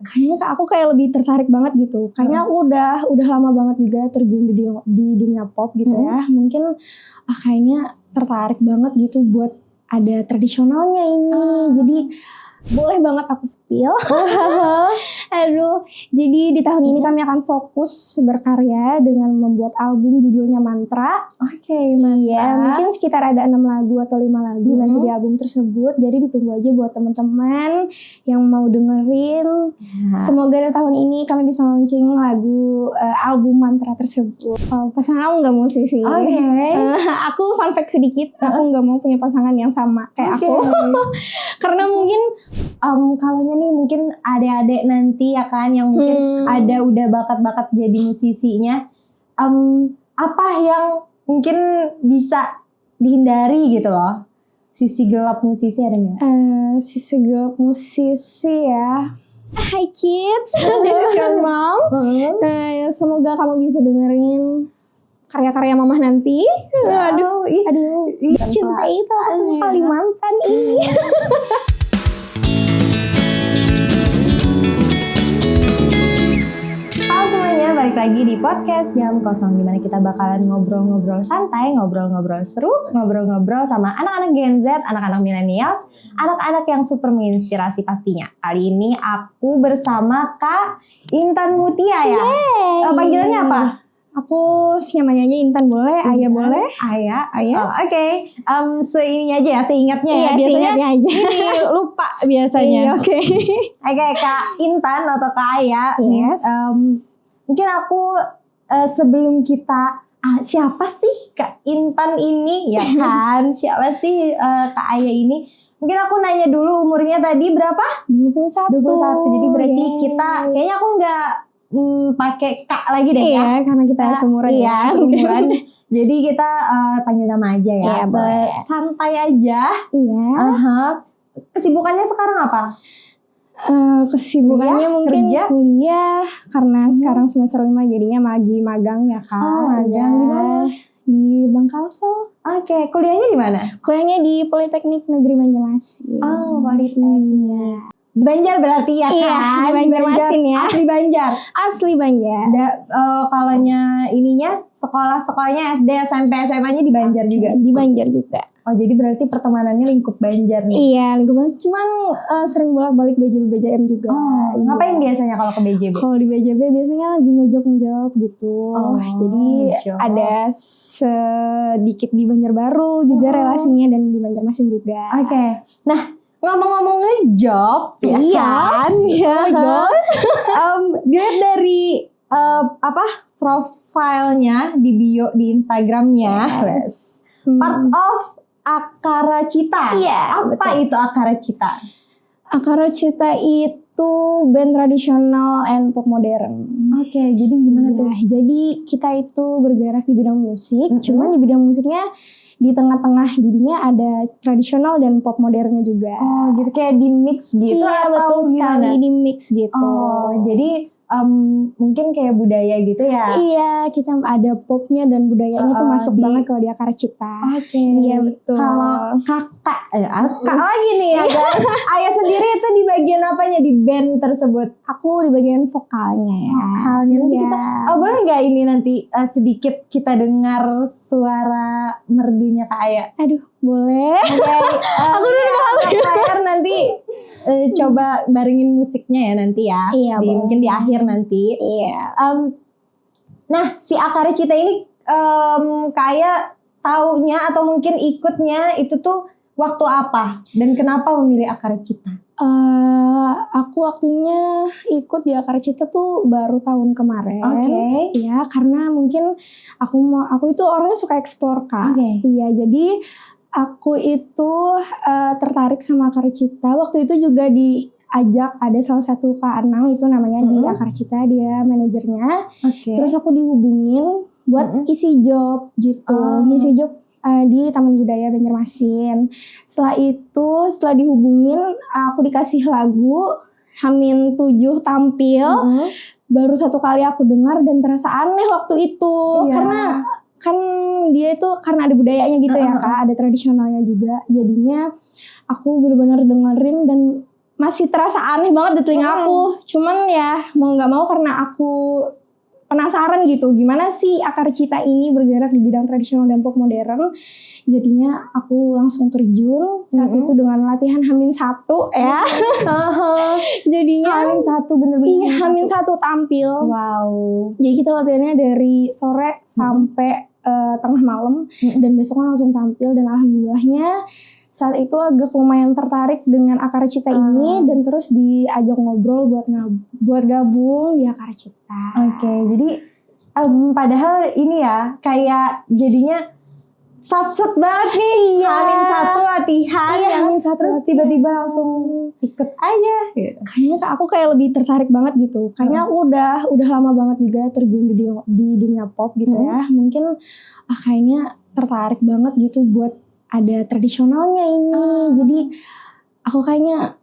Kayaknya aku kayak lebih tertarik banget gitu. Kayaknya aku udah lama banget juga terjun di dunia pop gitu ya. Mungkin kayaknya tertarik banget gitu buat ada tradisionalnya ini. Jadi boleh banget aku spill. Aduh, jadi di tahun ini kami akan fokus berkarya dengan membuat album judulnya Mantra. Oke, Iya, mungkin sekitar ada 6 lagu atau 5 lagu nanti di album tersebut. Jadi ditunggu aja buat teman-teman yang mau dengerin. Semoga di tahun ini kami bisa launching lagu album Mantra tersebut. Pasangan aku nggak musisi. Aku fun fact sedikit, aku nggak mau punya pasangan yang sama kayak aku. Karena mungkin kalaunya nih mungkin adik-adik nanti ya kan yang mungkin ada udah bakat-bakat jadi musisinya, apa yang mungkin bisa dihindari gitu loh, sisi gelap musisi ada nggak? Sisi gelap musisi ya. Hi kids, this is your mom. Semoga kamu bisa dengerin karya-karya mamah nanti. Aduh, cinta itu langsung Kalimantan ini. Halo semuanya, balik lagi di podcast Jam Kosong, dimana kita bakalan ngobrol-ngobrol santai, ngobrol-ngobrol seru, ngobrol-ngobrol sama anak-anak Gen Z, anak-anak millennials, anak-anak yang super menginspirasi pastinya. Kali ini aku bersama Kak Intan Mutia ya. Panggilannya apa? Aku nyamannya aja Intan boleh, Ayah boleh. Ayah. Oke. Seininya aja ya, seingatnya ya. Biasanya aja. Ini lupa biasanya. Oke. Oke, Kak Intan atau Kak Ayah. Yes. Mungkin aku sebelum kita siapa sih Kak Intan ini ya kan? Siapa sih Kak Ayah ini? Mungkin aku nanya dulu umurnya tadi berapa? 21. Jadi berarti kita kayaknya aku nggak pakai Kak lagi deh ya. Iya, karena kita seumuran ya. Seumuran. Jadi kita panggil nama aja ya. Santai aja. Iya. Kesibukannya sekarang apa? Kesibukannya mungkin kerja? Kuliah karena sekarang semester 5 jadinya magang ya kan. Magang di mana? Di Bangkalsel. Oke, kuliahnya di mana? Kuliahnya di Politeknik Negeri Banjarmasin. Politeknik. Banjar berarti ya kan? Iya, Banjarmasin ya. Asli Banjar. Asli Banjar. Kalaunya ininya sekolahnya SD, SMP, SMA-nya di Banjar juga. Di Banjar juga. Oh, jadi berarti pertemanannya lingkup Banjar nih. Iya, lingkup. Cuman sering bolak-balik BJB gitu. Ngapain biasanya kalau ke BJB? Kalau di BJB biasanya lagi ngejok gitu. Jadi ada sedikit di Banjarbaru juga relasinya dan di Banjarmasin juga. Oke. Nah, ngomong-ngomong ngejob, ya kan? Dilihat dari profilnya di bio di Instagramnya, part of Akara Cita. Iya, apa itu Akara Cita? Akara Cita itu band tradisional and pop modern. Oke, jadi gimana tuh? Jadi kita itu bergerak di bidang musik, cuman di bidang musiknya di tengah-tengah jadinya ada tradisional dan pop modernnya juga. Oh, gitu kayak di mix gitu. Iya, betul sekali, di mix gitu. Oh, jadi mungkin kayak budaya gitu ya. Iya, kita ada popnya dan budayanya tuh masuk banget kalau di Akara Cita. Oke. Iya, betul. Kalau kakak lagi nih ya guys. Ayah sendiri itu di bagian apanya di band tersebut? Aku di bagian vokalnya ya. Vokalnya nanti kita boleh nggak ini nanti sedikit kita dengar suara merdunya Kak Ayah? Aduh, boleh. Aku udah malu. Nanti coba barengin musiknya ya nanti ya. Iya, mungkin di akhir nanti. Iya. Nah, si Akara Cita ini Kak Ayah taunya atau mungkin ikutnya itu tuh waktu apa dan kenapa memilih Akara Cita? Aku waktunya ikut di Akara Cita tuh baru tahun kemarin. Oke. Ya, karena mungkin aku itu orangnya suka explore Kak. Iya, jadi aku itu tertarik sama Akara Cita. Waktu itu juga diajak ada salah satu Kak Anang itu namanya di Akara Cita, dia manajernya. Terus aku dihubungin buat isi job gitu. Ngisi job di Taman Budaya Banjarmasin. Setelah dihubungin, aku dikasih lagu Hamin 7 tampil. Baru 1 kali aku dengar dan terasa aneh waktu itu. Karena kan dia itu karena ada budayanya gitu ya Kak, ada tradisionalnya juga. Jadinya aku benar-benar dengerin dan masih terasa aneh banget di telinga aku. Cuman ya mau nggak mau karena aku penasaran gitu, gimana sih Akar Cita ini bergerak di bidang tradisional dan pop modern. Jadinya aku langsung terjun saat itu dengan latihan H-1 ya. Jadinya H-1 bener-bener. Iya, H-1 tampil. Wow. Jadi kita latihannya dari sore sampai tengah malam dan besoknya langsung tampil, dan alhamdulillahnya saat itu agak lumayan tertarik dengan Akar Cita ini dan terus diajak ngobrol buat gabung di Akar Cita. Oke, jadi padahal ini ya kayak jadinya sat-set banget nih. Iya. H-1 latihan. Iya, H-1 terus latihan. tiba-tiba langsung ikut aja gitu. Kayaknya aku lebih tertarik banget gitu. Kayaknya aku udah lama banget juga terjun di dunia pop gitu ya. Mungkin kayaknya tertarik banget gitu buat ada tradisionalnya ini. Jadi aku kayaknya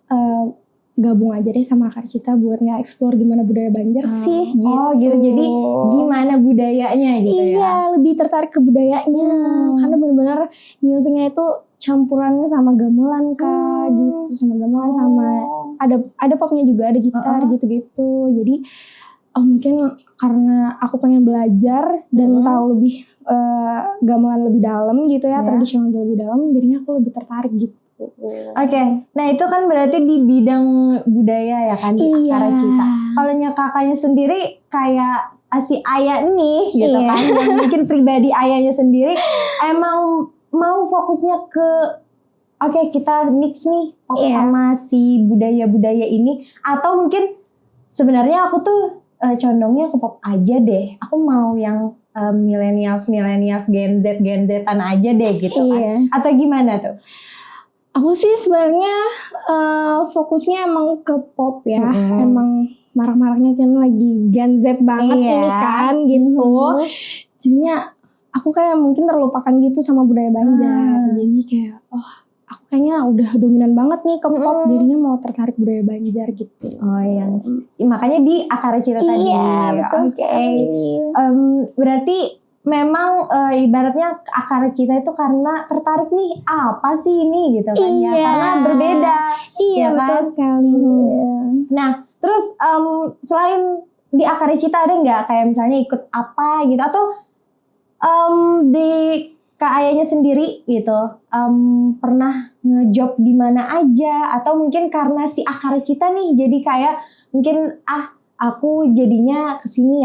gabung aja deh sama Akar Cita buat nge-explore gimana budaya Banjar sih. Gitu. Oh gitu, jadi gimana budayanya gitu ya? Iya, lebih tertarik ke budayanya. Karena benar-benar musiknya itu campurannya sama gamelan Kak, gitu. Sama gamelan sama ada popnya juga, ada gitar gitu-gitu. Jadi mungkin karena aku pengen belajar dan tahu lebih gamelan lebih dalam gitu ya, tradisional lebih dalam, jadinya aku lebih tertarik gitu. Oke, nah itu kan berarti di bidang budaya ya kan, di Akar Cita. Kalau kakaknya sendiri kayak si Ayah nih gitu kan, yang mungkin pribadi Ayahnya sendiri emang mau fokusnya ke kita mix nih fokus sama si budaya-budaya ini, atau mungkin sebenarnya aku tuh condongnya ke pop aja deh. Aku mau yang millennials, Gen Z-an aja deh gitu kan. Atau gimana tuh? Aku sih sebenarnya fokusnya emang ke pop ya. Emang marak-maraknya kan lagi Gen Z banget ini kan gitu. Jadinya aku kayak mungkin terlupakan gitu sama budaya Banjar. Jadi kayak aku kayaknya udah dominan banget nih ke pop, jadinya mau tertarik budaya Banjar gitu. Oh yang makanya di Akar Cita tadi. Iya, betul sekali. Berarti memang ibaratnya Akar Cita itu karena tertarik nih apa sih ini gitu kan ya, karena berbeda. Iya, ya betul kan? sekali. Nah terus selain di Akar Cita ada nggak kayak misalnya ikut apa gitu, atau di Kak Ayahnya sendiri gitu pernah ngejob di mana aja, atau mungkin karena si Akar Cita nih jadi kayak mungkin aku jadinya kesini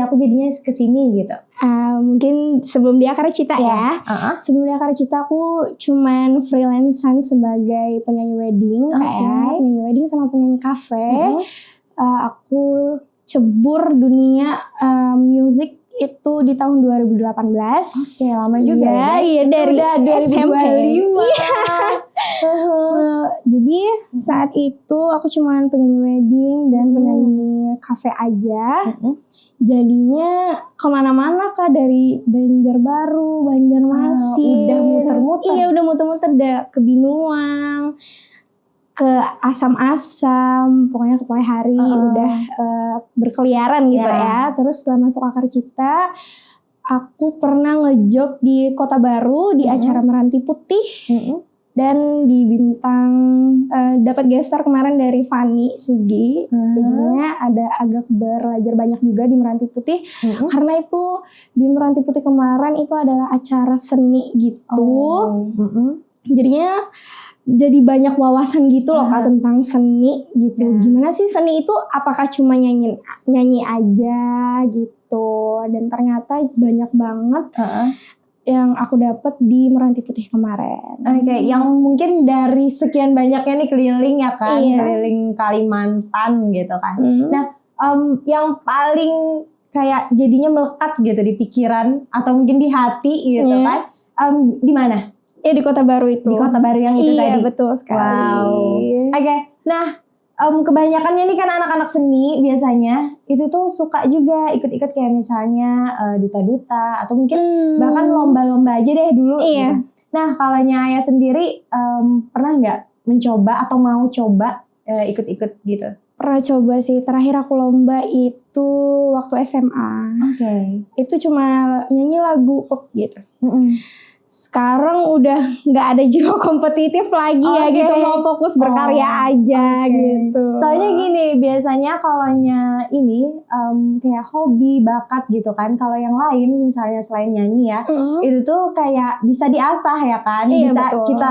gitu. Mungkin sebelum di Akar Cita ya. Sebelum di Akar Cita aku cuman freelancean sebagai penyanyi wedding, kayak penyanyi wedding sama penyanyi kafe. Aku cebur dunia musik itu di tahun 2018. Oke, lama juga ya. Iya, dari SMP. Jadi saat itu aku cuman penyanyi wedding dan penyanyi kafe aja. Jadinya kemana-mana Kak, dari Banjarbaru, Banjarmasin. Udah muter-muter. Iya, udah muter-muter ke Binuang, ke Asam-Asam, pokoknya ke Hari udah berkeliaran gitu ya. Terus setelah masuk Akar Cita, aku pernah ngejob di Kota Baru di acara Meranti Putih. Dan di bintang dapat guest star kemarin dari Fani Sugi. Jadinya agak belajar banyak juga di Meranti Putih. Karena itu di Meranti Putih kemarin itu adalah acara seni gitu. Jadinya jadi banyak wawasan gitu loh Kak tentang seni gitu. Gimana sih seni itu, apakah cuma nyanyi aja gitu. Dan ternyata banyak banget yang aku dapat di Meranti Putih kemarin. Oke, yang mungkin dari sekian banyaknya nih keliling ya kan, keliling Kalimantan gitu kan. Nah, yang paling kayak jadinya melekat gitu di pikiran atau mungkin di hati gitu kan, di mana? Di Kota Baru itu. Di Kota Baru yang itu tadi? Iya, betul sekali. Wow. Oke, nah kebanyakannya nih kan anak-anak seni biasanya itu tuh suka juga ikut-ikut kayak misalnya duta-duta atau mungkin bahkan lomba-lomba aja deh dulu. Iya. Gitu. Nah, kalau Ayah sendiri pernah nggak mencoba atau mau coba ikut-ikut gitu? Pernah coba sih. Terakhir aku lomba itu waktu SMA. Oke. Itu cuma nyanyi lagu pop gitu. sekarang udah nggak ada jiwa kompetitif lagi ya gitu, mau fokus berkarya aja gitu. Soalnya gini, biasanya kalaunya ini kayak hobi, bakat gitu kan. Kalau yang lain misalnya selain nyanyi ya, itu tuh kayak bisa diasah ya kan. Iya, Bisa betul. kita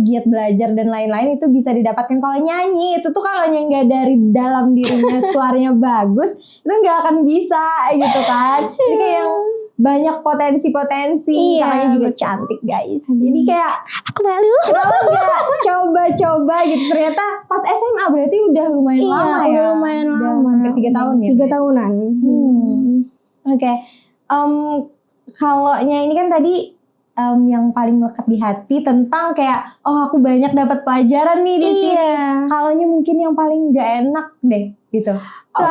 giat belajar dan lain-lain itu bisa didapatkan. Kalau nyanyi itu tuh kalau nggak dari dalam dirinya suaranya bagus, itu nggak akan bisa gitu kan. Jadi kayak yang banyak potensi-potensi, Iya, kakaknya juga betul. cantik guys. Jadi kayak Aku malu. kenapa nggak coba-coba gitu. Ternyata pas SMA berarti udah lumayan lama ya. Udah lumayan Udah lama. hampir 3 tahun ya. 3 tahunan. Oke. Kalaunya ini kan tadi yang paling melekat di hati tentang kayak aku banyak dapat pelajaran nih di sini. Iya. Kalaunya mungkin yang paling nggak enak deh gitu. Tuh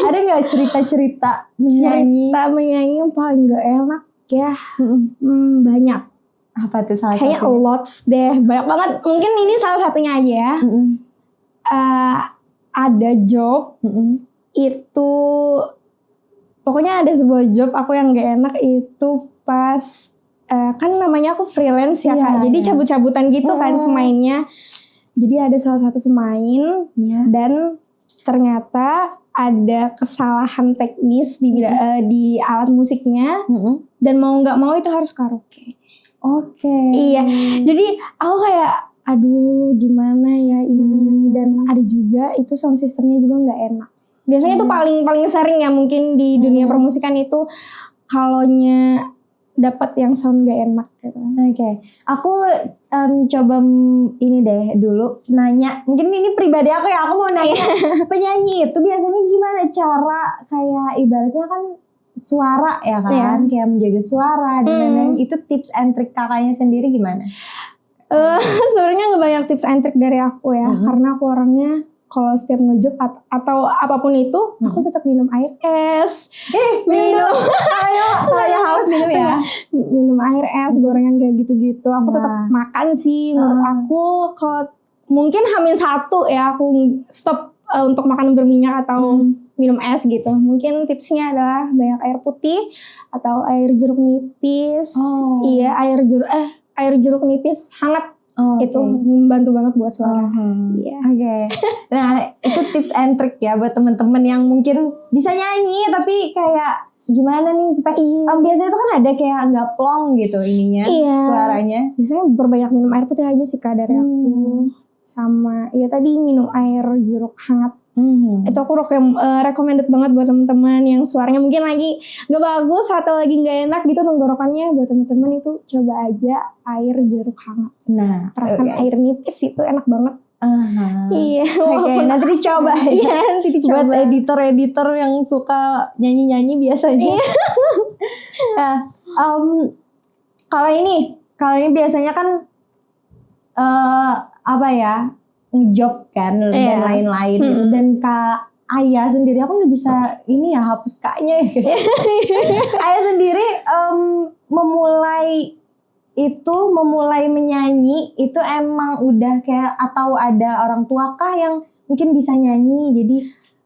ada nggak cerita-cerita menyanyi? Cerita menyanyi yang paling gak enak ya. Banyak. Apa tuh salah Kayaknya satunya? lots deh. Banyak banget. Mungkin ini salah satunya aja ya. Ada job itu, pokoknya ada sebuah job aku yang gak enak itu pas kan namanya aku freelance ya Kak. Jadi cabut-cabutan gitu kan pemainnya. Jadi ada salah satu pemain dan ternyata ada kesalahan teknis di alat musiknya dan mau nggak mau itu harus karaoke. Oke. Iya, jadi aku kayak aduh gimana ya ini, dan ada juga itu sound systemnya juga nggak enak. Biasanya itu paling sering ya mungkin di dunia permusikan itu kalaunya dapat yang sound gak enak gitu. Oke. Aku coba ini deh dulu nanya, mungkin ini pribadi aku ya, aku mau nanya penyanyi itu biasanya gimana cara kayak ibaratnya kan suara ya kan, kayak menjaga suara dan lain-lain, itu tips and trick kakaknya sendiri gimana? Sebenarnya nggak banyak tips and trick dari aku ya, karena aku orangnya kalau setiap ngejob atau apapun itu, aku tetap minum air es. Minum. Kalau haus minum ya. Minum air es, gorengan kayak gitu-gitu. Aku tetap makan sih. Menurut aku kalau mungkin H-1 ya aku stop untuk makan berminyak atau minum es gitu. Mungkin tipsnya adalah banyak air putih atau air jeruk nipis. Iya, air jeruk nipis hangat. Itu membantu banget buat suara. Iya. Oke. Nah, itu tips and trick ya buat temen-temen yang mungkin bisa nyanyi tapi kayak gimana nih supaya biasanya itu kan ada kayak nggak plong gitu ininya, suaranya. Biasanya berbanyak minum air putih aja sih Kak dari aku. Sama ya tadi minum air jeruk hangat. Itu aku recommended banget buat teman-teman yang suaranya mungkin lagi gak bagus atau lagi gak enak gitu tenggorokannya. Buat teman-teman itu coba aja air jeruk hangat. Nah, perasaan air nipis itu enak banget. Iya. Oke, nanti dicoba ya. Iya, nanti dicoba. Buat editor-editor yang suka nyanyi-nyanyi biasanya. Nah, kalau ini biasanya kan ngejob kan dan lain-lain gitu. Dan Kak Aya sendiri, aku nggak bisa ini ya hapus Kaknya ya. Aya sendiri memulai menyanyi itu emang udah kayak, atau ada orang tua kah yang mungkin bisa nyanyi, jadi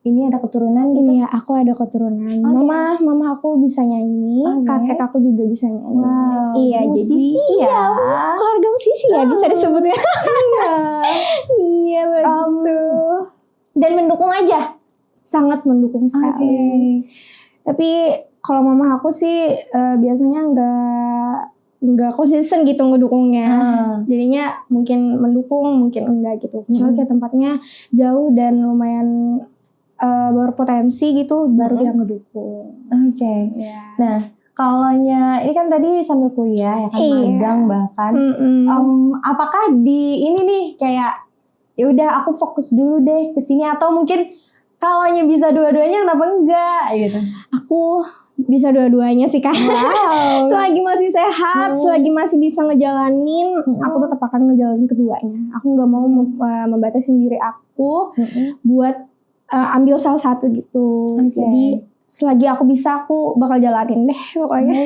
ini ada keturunan gitu? Iya, aku ada keturunan. Mama aku bisa nyanyi, kakek aku juga bisa nyanyi. Wow, iya, musisi jadi ya. Keluarga musisi ya bisa disebutnya. Iya, betul. Dan mendukung aja? Sangat mendukung sekali. Tapi kalau mama aku sih biasanya nggak konsisten gitu ngedukungnya. Jadinya mungkin mendukung, mungkin enggak gitu. Soalnya kayak tempatnya jauh dan lumayan berpotensi gitu, baru dia ngedukung. Ya. Nah, kalaunya ini kan tadi sambil kuliah ya kan, magang bahkan. Apakah di ini nih kayak ya udah aku fokus dulu deh ke sini, atau mungkin kalaunya bisa dua-duanya kenapa enggak gitu? Aku bisa dua-duanya sih Kak. Wow. Selagi masih sehat, selagi masih bisa ngejalanin, aku tetap akan ngejalanin keduanya. Aku nggak mau membatasi diri aku buat ambil salah satu gitu. Jadi selagi aku bisa, aku bakal jalanin deh pokoknya.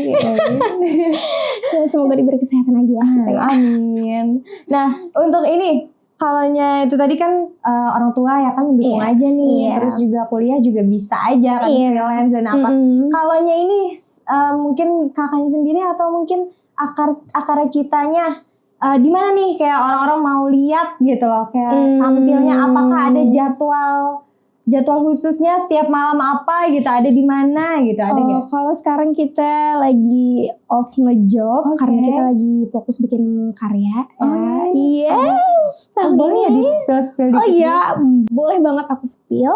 Semoga diberi kesehatan aja kita ya. Amin. Nah, untuk ini kalaunya itu tadi kan orang tua ya kan mendukung aja nih, terus juga kuliah juga bisa aja kan, freelance dan apa. Kalaunya ini mungkin kakaknya sendiri atau mungkin akar citanya di mana nih kayak orang-orang mau lihat gitu loh, kayak tampilnya apakah ada jadwal khususnya setiap malam apa gitu, ada di mana gitu, ada nggak? Kalau sekarang kita lagi off ngejob karena kita lagi fokus bikin karya. Yes, boleh ya di spill Oh dikit? iya, boleh banget aku spill.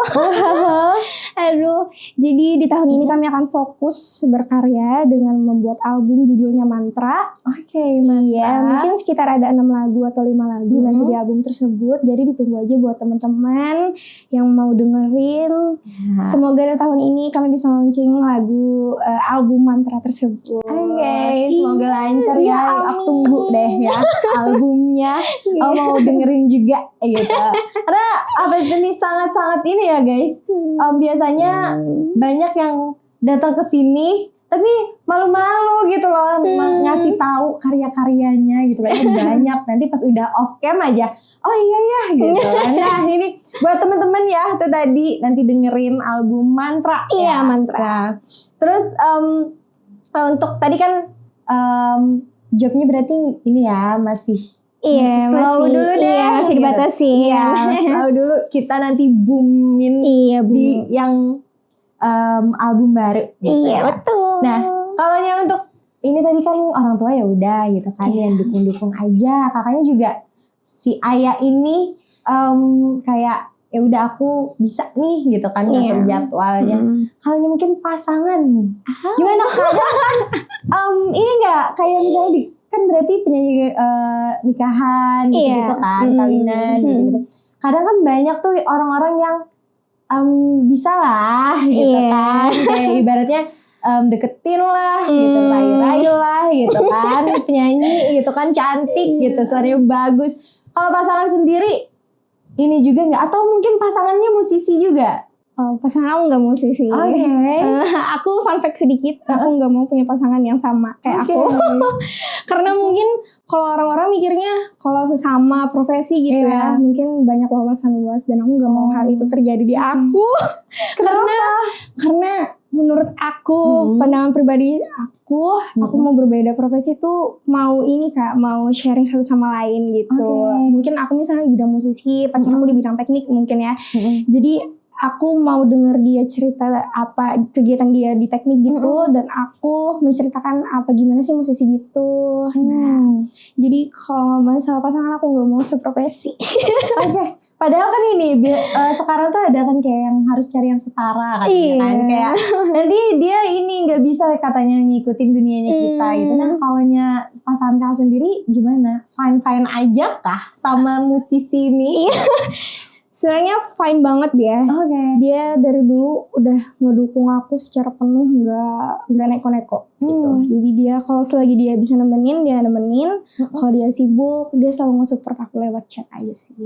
Aduh, jadi di tahun ini kami akan fokus berkarya dengan membuat album judulnya Mantra. Oke, Iya, mungkin sekitar ada 6 lagu atau 5 lagu nanti di album tersebut. Jadi ditunggu aja buat teman-teman yang mau dengerin. Semoga di tahun ini kami bisa launching lagu album Mantra tersebut. Oke, semoga lancar ya. Aku tunggu deh ya albumnya. Mau dengerin juga gitu. Karena apa ini sangat-sangat ini ya guys. Biasanya banyak yang datang ke sini tapi malu-malu gitu loh ngasih tahu karya-karyanya gitu kan. Banyak nanti pas udah off cam aja oh iya ya gitu. Nah ini buat temen-temen ya itu tadi nanti dengerin album Mantra. Iya, ya. Mantra. Nah, terus untuk tadi kan jobnya berarti ini ya masih Iya, slow dulu deh. Iya, masih gitu. dibatasi. Iya, slow dulu. Kita nanti boomin di yang album baru. Gitu Iya, ya. betul. Nah, kalau yang untuk ini tadi kan orang tua ya udah gitu kan yang dukung-dukung aja. Kakaknya juga si Ayah ini kayak ya udah aku bisa nih gitu kan ngatur jadwalnya. Kalau mungkin pasangan nih, gimana kadang ini nggak kayak misalnya kan berarti penyanyi nikahan gitu kan, kawinan gitu. Kadang kan banyak tuh orang-orang yang bisa lah gitu kan, kayak ibaratnya deketin lah gitu, rayu-rayu lah gitu kan, penyanyi gitu kan cantik gitu, suaranya bagus. Kalau pasangan sendiri ini juga nggak, atau mungkin pasangannya musisi juga? Pasangan aku nggak musisi. Aku fun fact sedikit, aku nggak mau punya pasangan yang sama kayak aku. Karena mungkin kalau orang-orang mikirnya kalau sesama profesi gitu ya, mungkin banyak wawasan luas dan aku nggak mau hal itu terjadi di aku. Karena menurut aku pandangan pribadi aku mau berbeda profesi tuh mau ini Kak, mau sharing satu sama lain gitu. Mungkin aku misalnya di bidang musisi, pacar aku di bidang teknik mungkin ya. Jadi aku mau denger dia cerita apa kegiatan dia di teknik gitu dan aku menceritakan apa gimana sih musisi gitu. Nah, jadi kalau masalah pasangan aku nggak mau seprofesi. Padahal kan ini sekarang tuh ada kan kayak yang harus cari yang setara katanya kan, kayak nanti dia ini nggak bisa katanya ngikutin dunianya kita gitu. Nah kalaunya pasangan kau sendiri gimana? Fine aja kah sama musisi ini? Sebenarnya fine banget dia. Dia dari dulu udah ngedukung aku secara penuh, nggak neko-neko gitu. Jadi dia kalau selagi dia bisa nemenin, dia nemenin. Kalau dia sibuk, dia selalu nge-support aku lewat chat aja sih.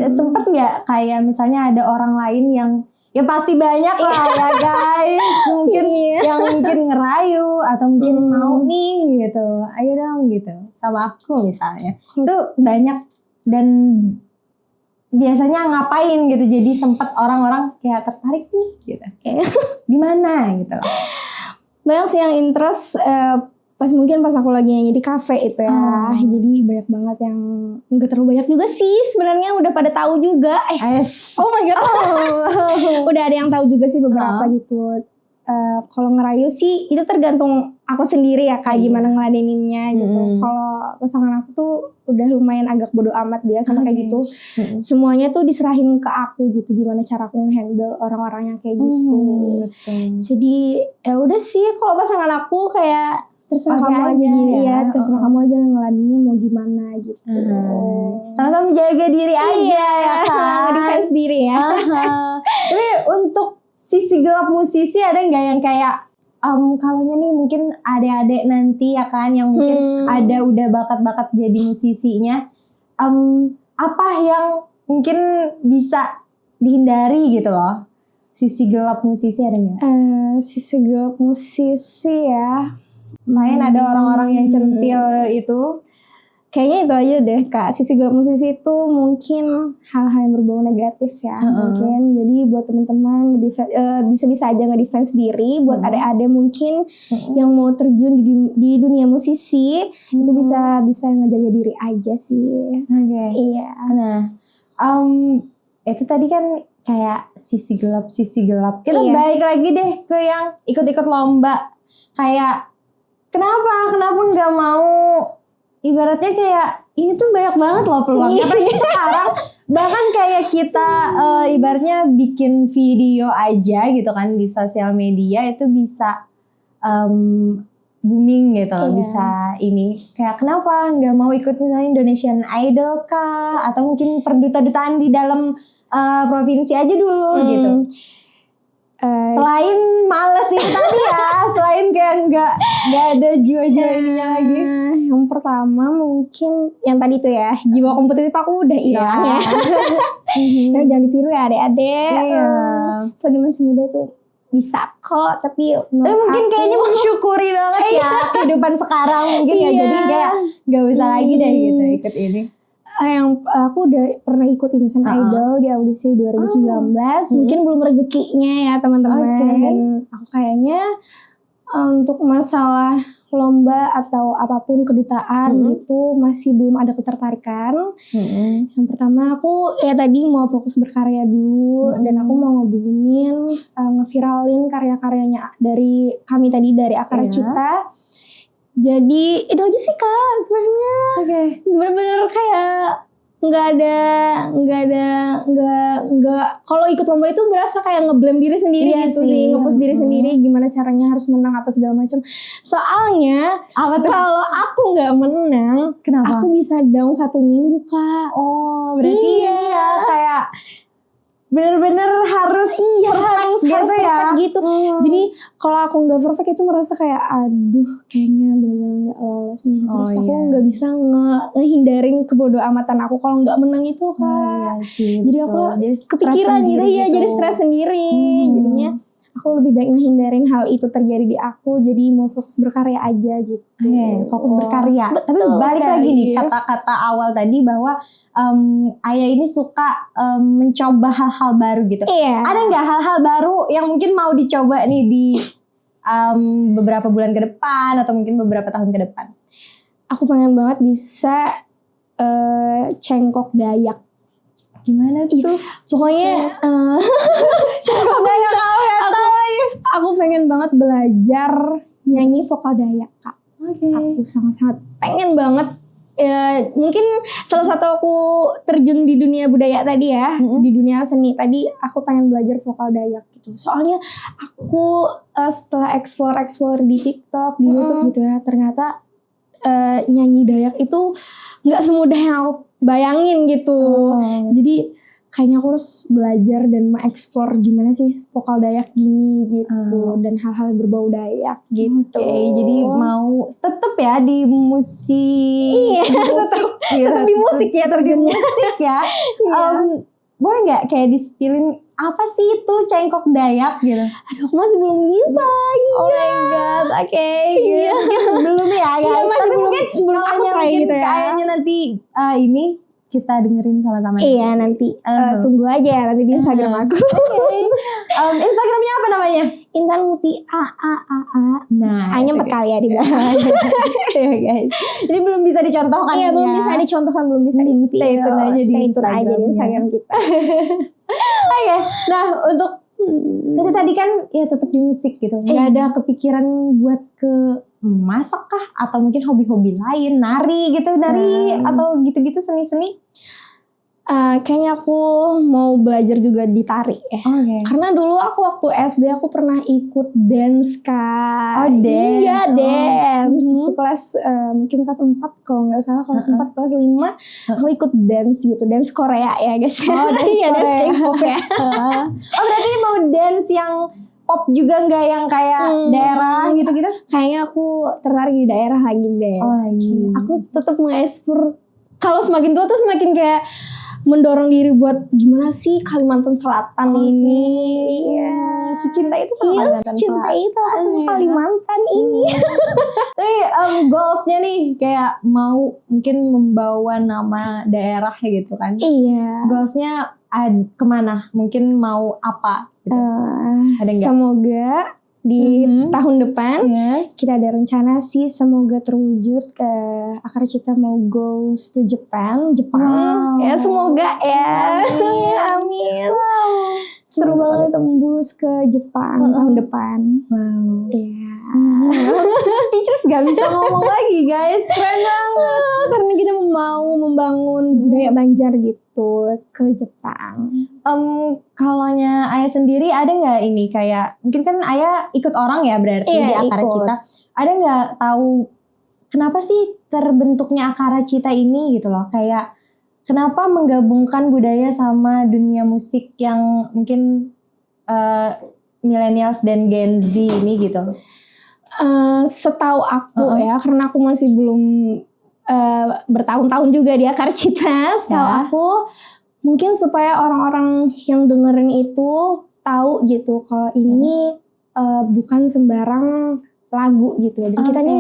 Sempet nggak kayak misalnya ada orang lain yang ya pasti banyak lah ya guys, mungkin yang mungkin ngerayu atau mungkin mau nih gitu, ayo dong gitu sama aku misalnya. Itu banyak dan biasanya ngapain gitu, jadi sempat orang-orang kayak tertarik nih gitu. Di mana gitu. Banyak sih yang interest mungkin pas aku lagi nyanyi di kafe itu ya. Jadi banyak banget yang enggak terlalu banyak juga sih sebenarnya, udah pada tahu juga. Oh my god. Udah ada yang tahu juga sih beberapa gitu. Kalau ngerayu sih itu tergantung aku sendiri ya kayak gimana ngeladeninnya gitu. Kalau pasangan aku tuh udah lumayan agak bodo amat dia sama kayak gitu. Semuanya tuh diserahin ke aku gitu, gimana cara aku nge-handle orang-orang yang kayak gitu. Jadi ya udah sih kalau pasangan aku kayak terserah kamu aja ya, terserah kamu aja ngeladeninnya mau gimana gitu. Sama-sama jaga diri aja ya kan. Defense diri ya. Tapi untuk sisi gelap musisi ada nggak yang kayak kalaunya nih mungkin adik-adik nanti ya kan yang mungkin ada udah bakat-bakat jadi musisinya, apa yang mungkin bisa dihindari gitu loh, sisi gelap musisi ada nggak? Sisi gelap musisi ya, selain ada orang-orang yang centil itu. kayaknya itu aja deh Kak. Sisi gelap musisi itu mungkin hal-hal yang berbau negatif ya. Mungkin jadi buat teman-teman bisa-bisa aja ngedefense diri. Buat adik-adik mungkin yang mau terjun di dunia musisi itu bisa ngejaga diri aja sih. Iya. Nah, itu tadi kan kayak sisi gelap. Kita balik lagi deh ke yang ikut-ikut lomba. Kayak kenapa nggak mau? Ibaratnya kayak ini tuh banyak banget loh peluangnya. Apalagi sekarang bahkan kayak kita ibaratnya bikin video aja gitu kan di sosial media itu bisa booming gitu loh. Bisa ini kayak kenapa nggak mau ikut misalnya Indonesian Idol kah, atau mungkin perduta-dutaan di dalam provinsi aja dulu gitu. Selain males itu tadi ya, selain kayak nggak ada jiwa-jiwa ininya lagi. Yang pertama mungkin yang tadi tuh ya, jiwa kompetitif aku udah hilang ya. Ya jangan ditiru ya adik-adik. Selagi masih muda tuh bisa kok, tapi mungkin kayaknya mensyukuri banget ya kehidupan sekarang mungkin ya, jadi kayak nggak usah lagi deh gitu ikut ini. Yang aku udah pernah ikut Indonesian Idol di audisi 2019, mungkin belum rezekinya ya teman-teman. Dan aku kayaknya untuk masalah lomba atau apapun kedutaan itu masih belum ada ketertarikan. Yang pertama aku ya tadi mau fokus berkarya dulu, dan aku mau ngebumin, ngeviralin karya-karyanya dari kami tadi dari Akara Cita. Jadi itu aja sih Kak sebenarnya. Bener-bener kayak nggak kalau ikut lomba itu berasa kayak ngeblame diri sendiri gitu sih, nge-push diri sendiri gimana caranya harus menang apa segala macam. Soalnya kalau aku nggak menang, kenapa? Aku bisa down 1 minggu Kak. Oh berarti ya kayak bener-bener harus perfect gitu. Jadi kalau aku nggak perfect itu merasa kayak aduh kayaknya bener-bener nggak lolos nih. Terus aku nggak bisa ngehindarin kebodoh amatan aku kalau nggak menang itu Kak. Jadi aku kepikiran gitu ya, jadi stres sendiri. Jadinya aku lebih baik ngehindarin hal itu terjadi di aku, jadi mau fokus berkarya aja gitu. Fokus berkarya. Tapi balik lagi nih kata-kata awal tadi bahwa Ayah ini suka mencoba hal-hal baru gitu. Ada nggak hal-hal baru yang mungkin mau dicoba nih di beberapa bulan ke depan atau mungkin beberapa tahun ke depan? Aku pengen banget bisa cengkok Dayak. Gimana tuh? Pokoknya cengkok Dayak aku pengen banget belajar nyanyi vokal Dayak Kak. Aku sangat-sangat pengen banget. Mungkin salah satu aku terjun di dunia budaya tadi ya, di dunia seni tadi aku pengen belajar vokal Dayak gitu. Soalnya aku setelah explore di TikTok, di YouTube gitu ya, ternyata nyanyi Dayak itu nggak semudah yang aku bayangin gitu. Jadi kayaknya aku harus belajar dan mengeksplor gimana sih vokal Dayak gini gitu, dan hal-hal berbau Dayak gitu. Jadi mau tetap ya di musik. Tetap di musik ya, boleh nggak kayak di-spillin apa sih itu cengkok Dayak gitu? Aduh, aku masih belum bisa. Oh my god, belum ya guys. Masih tapi belum aku try gitu ya. Kayaknya nanti ini kita dengerin sama-sama. Iya nanti tunggu aja ya nanti di Instagram aku. Instagramnya apa namanya? Intan Muti A. Nah, hanya 4 kali ya di belakang. Ya guys. Jadi belum bisa dicontohkan. Iya, belum bisa dicontohkan, belum bisa di stay tune aja di Instagram kita. Oke. Nah, untuk itu tadi kan ya tetap di musik gitu. Nggak ada kepikiran buat ke masak kah? Atau mungkin hobi-hobi lain, nari gitu, atau gitu-gitu seni-seni? Kayaknya aku mau belajar juga di tari ya. Karena dulu aku waktu SD aku pernah ikut dance Kak. Dance. Iya dance. Itu kelas mungkin kelas 4 kalau nggak salah, kelas 4 kelas 5 aku ikut dance gitu, dance Korea ya guys. Dance dance K-pop ya. Berarti mau dance yang pop juga nggak yang kayak daerah gitu-gitu? Kayaknya aku tertarik di daerah lagi deh. Aku tetap mengeksplor. Kalau semakin tua tuh semakin kayak mendorong diri buat gimana sih Kalimantan Selatan ini. Iya. cinta itu sama Kalimantan cinta Selatan. itu langsung Iya. Kalimantan ini. Tapi goalsnya nih kayak mau mungkin membawa nama daerah gitu kan. Iya. Goalsnya kemana? Mungkin mau apa gitu. Ada nggak? Semoga di tahun depan Yes. kita ada rencana sih, semoga terwujud ke Akar Cita mau goes to Jepang. Wow. Ya semoga ya. Amin. Seru banget tembus ke Jepang tahun depan. Wow. Iya. Teachers gak bisa ngomong lagi guys. Keren banget. Karena kita mau membangun budaya Banjar gitu ke Jepang. Kalaunya Ayah sendiri ada nggak ini kayak mungkin kan Ayah ikut orang ya berarti Iya, di Akara ikut. Cita. Ada nggak tahu kenapa sih terbentuknya Akara Cita ini gitu loh? Kayak kenapa menggabungkan budaya sama dunia musik yang mungkin millennials dan Gen Z ini gitu? Setahu aku ya, karena aku masih belum bertahun-tahun juga di Akar Cita. Setahu aku mungkin supaya orang-orang yang dengerin itu tahu gitu kalau ini nih bukan sembarang lagu gitu. Dan kita nih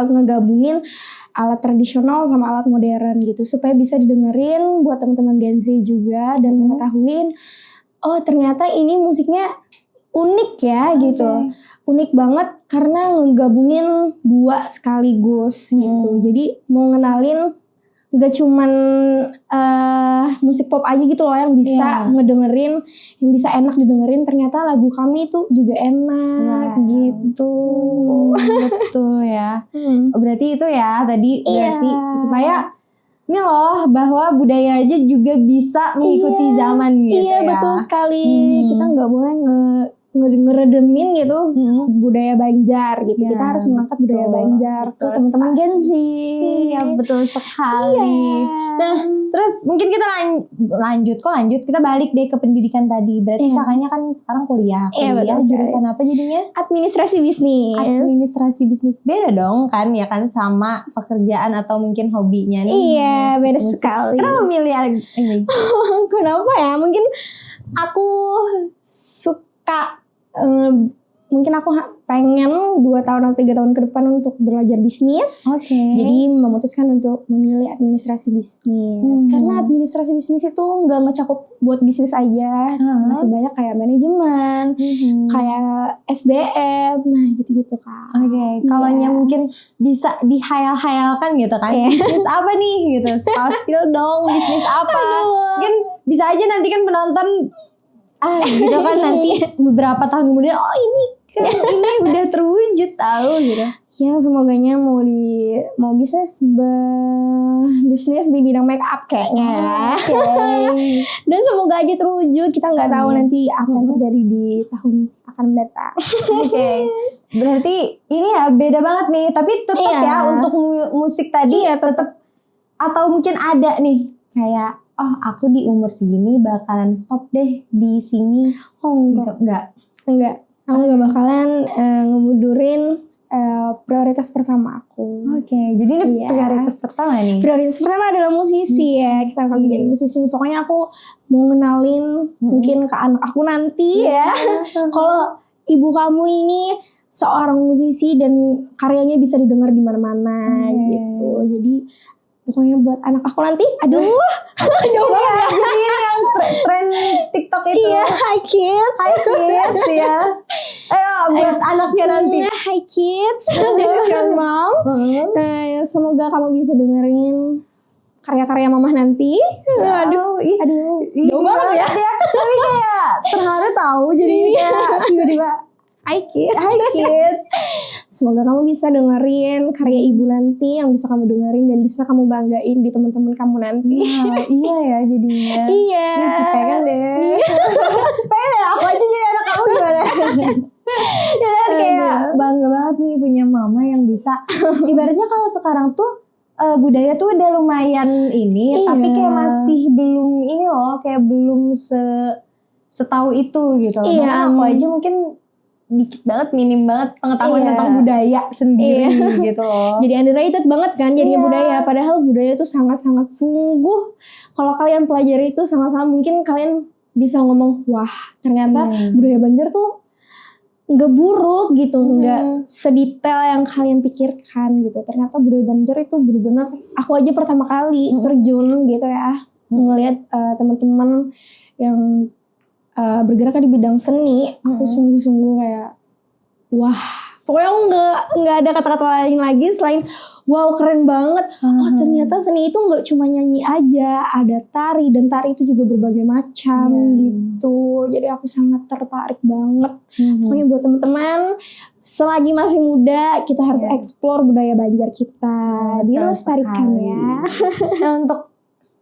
ngegabungin alat tradisional sama alat modern gitu supaya bisa didengerin buat teman-teman Gen Z juga dan mengetahuin oh ternyata ini musiknya unik ya gitu. Unik banget karena ngegabungin dua sekaligus gitu. Jadi mau ngenalin gak cuman musik pop aja gitu loh yang bisa ngedengerin, yang bisa enak didengerin. Ternyata lagu kami tuh juga enak gitu. Betul ya. Berarti itu ya tadi berarti supaya ini loh bahwa budaya aja juga bisa mengikuti zaman gitu ya. Iya betul sekali. Kita nggak boleh ngeredemin gitu budaya Banjar gitu. Ya, Kita harus mengangkat budaya Banjar ke teman-teman Gen Z. Iya betul sekali. Nah terus mungkin kita lanjut kita balik deh ke pendidikan tadi. Berarti kakaknya kan sekarang kuliah jurusan apa jadinya? Administrasi bisnis. Administrasi bisnis beda dong kan ya kan sama pekerjaan atau mungkin hobinya nih. Iya beda sekali. Kenapa memilih ini? Kenapa ya? Mungkin aku suka mungkin aku pengen 2 tahun atau 3 tahun ke depan untuk belajar bisnis. Jadi memutuskan untuk memilih administrasi bisnis. Karena administrasi bisnis itu nggak ngecakup buat bisnis aja. Masih banyak kayak manajemen, kayak SDM, nah gitu-gitu Kak. Kalaunya mungkin bisa dihayal-hayalkan gitu kan. Bisnis apa nih gitu. Spill dong bisnis apa. Mungkin bisa aja nanti kan penonton gitu kan nanti beberapa tahun kemudian ini udah terwujud tahu gitu. Ya semoganya mau bisnis di bidang make up kayaknya. Dan semoga aja terwujud. Kita nggak tahu nanti apa yang terjadi di tahun akan mendatang. Berarti ini ya beda banget nih. Tapi tetap ya untuk musik tadi tetap atau mungkin ada nih kayak aku di umur segini bakalan stop deh di sini. Enggak. Aku gak bakalan ngemundurin prioritas pertama aku. Jadi ini prioritas pertama nih. Prioritas pertama adalah musisi ya. Kita akan menjadi musisi. Pokoknya aku mau ngenalin mungkin ke anak aku nanti ya. Kalau ibu kamu ini seorang musisi dan karyanya bisa didengar di mana-mana gitu. Jadi pokoknya buat anak aku nanti, jauh banget ya. Jadi ini yang tren TikTok itu. Iya, hi kids ya. Ayo buat anaknya nanti. Hi kids, this is your mom. Nah, semoga kamu bisa dengerin karya-karya mamah nanti. Aduh, jauh banget ya. Tapi kayak terharu tahu jadi kayak tiba-tiba Hi kids. Semoga kamu bisa dengerin karya ibu nanti yang bisa kamu dengerin dan bisa kamu banggain di teman-teman kamu nanti. Iya ya jadinya. Iya. Pengen deh. Pengen aku aja jadi anak kamu gimana? Jadi kayak bangga banget nih punya mama yang bisa. Ibaratnya kalau sekarang tuh budaya tuh udah lumayan ini, tapi kayak masih belum ini loh, kayak belum setahu itu gitu. Karena aku aja mungkin dikit banget, minim banget pengetahuan tentang budaya sendiri gitu loh. Jadi underrated banget kan jadinya budaya. Padahal budaya itu sangat-sangat sungguh. Kalau kalian pelajari itu sama-sama mungkin kalian bisa ngomong, wah ternyata budaya Banjar tuh nggak buruk gitu, nggak sedetail yang kalian pikirkan gitu. Ternyata budaya Banjar itu benar-benar aku aja pertama kali terjun gitu ya, ngelihat teman-teman yang bergerak di bidang seni, aku sungguh-sungguh kayak wah, pokoknya aku nggak ada kata-kata lain lagi selain wow keren banget. Oh ternyata seni itu nggak cuma nyanyi aja, ada tari, dan tari itu juga berbagai macam gitu. Jadi aku sangat tertarik banget. Pokoknya buat teman-teman selagi masih muda kita harus eksplor budaya Banjar kita, dilestarikan ya. Nah untuk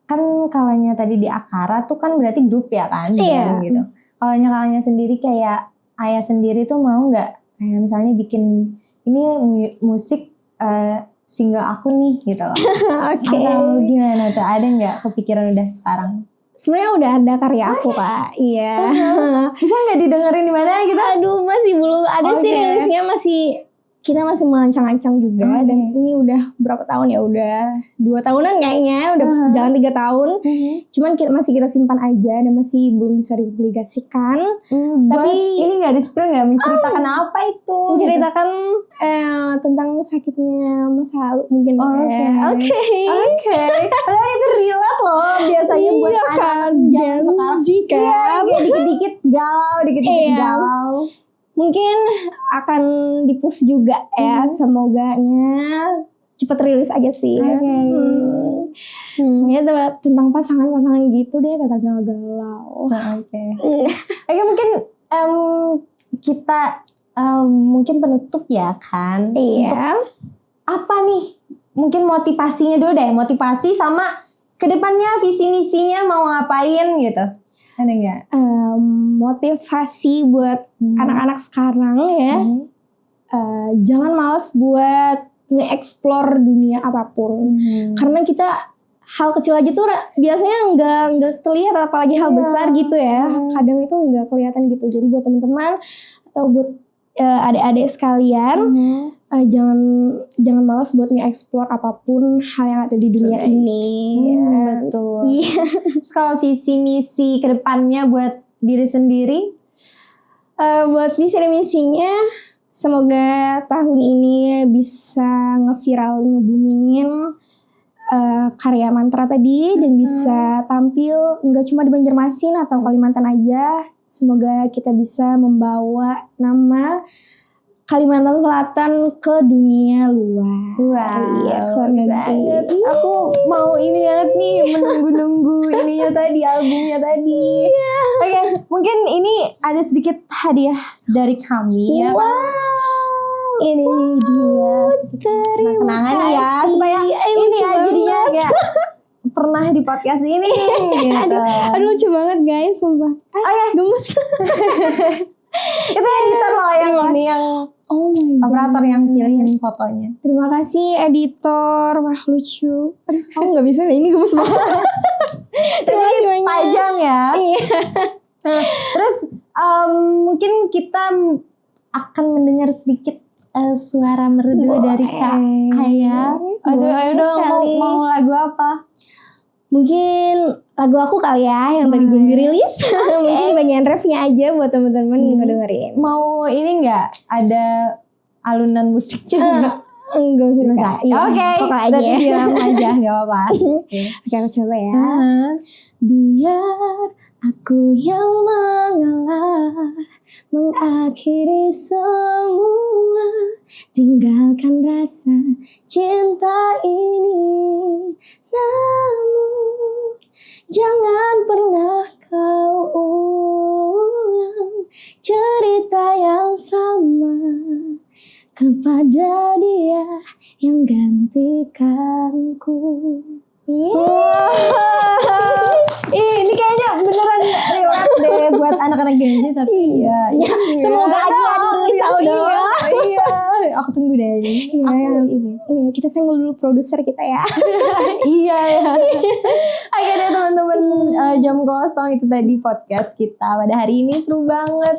kan kalanya tadi di Akara tuh kan berarti grup ya kan, gitu. Kalanya sendiri kayak Ayah sendiri tuh mau nggak kayak misalnya bikin ini musik single aku nih gitu loh. Oke. Atau gimana tuh, ada nggak kepikiran udah sekarang? Sebenarnya udah ada karya aku Kak. Iya. Bisa nggak didengerin di mana gitu? Aduh masih belum ada sih rilisnya, kita masih mengancang-ancang juga. Dan ini udah berapa tahun ya, udah 2 tahunan kayaknya, udah jalan 3 tahun. Cuman masih kita simpan aja dan masih belum bisa dipublikasikan. Tapi ini nggak di-spill, nggak menceritakan apa itu? Menceritakan tentang sakitnya masa lalu mungkin. Oke. Padahal itu relate loh biasanya buat anak zaman sekarang. Kayak dikit-dikit galau, galau. Mungkin akan di-push juga ya, semoganya cepet rilis aja sih. Ya tentang pasangan-pasangan gitu deh, tentang galau. Oke, mungkin kita mungkin penutup ya kan. Iya. Untuk apa nih? Mungkin motivasinya dulu deh, motivasi sama kedepannya visi misinya mau ngapain gitu. Ada nggak? Motivasi buat anak-anak sekarang ya, jangan malas buat nge-explore dunia apapun. Karena kita hal kecil aja tuh biasanya nggak terlihat, apalagi hal besar gitu ya. Kadang itu nggak kelihatan gitu. Jadi buat teman-teman atau buat adik-adik sekalian, jangan malas buat nge-explore apapun hal yang ada di dunia ini. Betul. Iya. Terus kalau visi misi kedepannya buat diri sendiri? Buat visi misinya, semoga tahun ini bisa nge-viral, nge-boomingin karya mantra tadi, dan bisa tampil nggak cuma di Banjarmasin atau Kalimantan aja. Semoga kita bisa membawa nama Kalimantan Selatan ke dunia luar. Iya, banget. Aku mau ini banget nih, menunggu-nunggu ininya tadi, albumnya tadi. Oke, mungkin ini ada sedikit hadiah dari kami ya. Ini dia kenangan ya, supaya ini ya jadinya kayak pernah di podcast ini gitu. Aduh lucu banget guys, sumpah. Gemes. Itu editor loh yang ini, yang operator yang pilihin fotonya. Terima kasih editor. Wah lucu. Aduh aku gak bisa deh, ini gemes banget. Terima kasih banyak. Tajam ya. Iya. Terus mungkin kita akan mendengar sedikit suara merdu dari Kak Aya. Aduh, ayo mau lagu apa? Mungkin lagu aku kali ya, yang tadi belum dirilis. Mungkin bagian refnya aja buat teman-teman ngedengerin. Mau ini nggak ada alunan musiknya? Enggak usah. Oke, berarti bilang aja, nggak apa-apa. Oke, aku coba ya. Biar aku yang mengalah, mengakhiri semua, tinggalkan rasa cinta ini. Namun jangan pernah kau ulang cerita yang sama kepada dia yang gantikanku. Ini kayaknya beneran relate deh buat anak-anak Gen Z, tapi ya semoga aja dirilis tahun ini. Iya, aku tunggu deh ini. Iya, kita senggol dulu produser kita ya. Iya ya. Oke deh teman-teman, jam kosong itu tadi podcast kita pada hari ini. Seru banget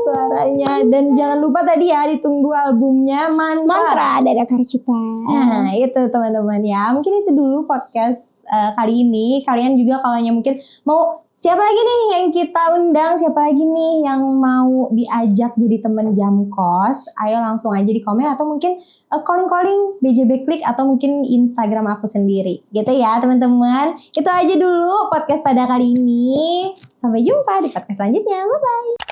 suaranya. Dan jangan lupa tadi ya, ditunggu albumnya Mantra dari Karcita. Nah itu teman-teman ya, mungkin itu dulu podcast kali ini. Kalian juga kalau mungkin mau Siapa lagi nih yang kita undang? Siapa lagi nih yang mau diajak jadi teman jam kos? Ayo langsung aja di komen atau mungkin calling-calling BJB Klik atau mungkin Instagram aku sendiri. Gitu ya teman-teman. Itu aja dulu podcast pada kali ini. Sampai jumpa di podcast selanjutnya. Bye-bye.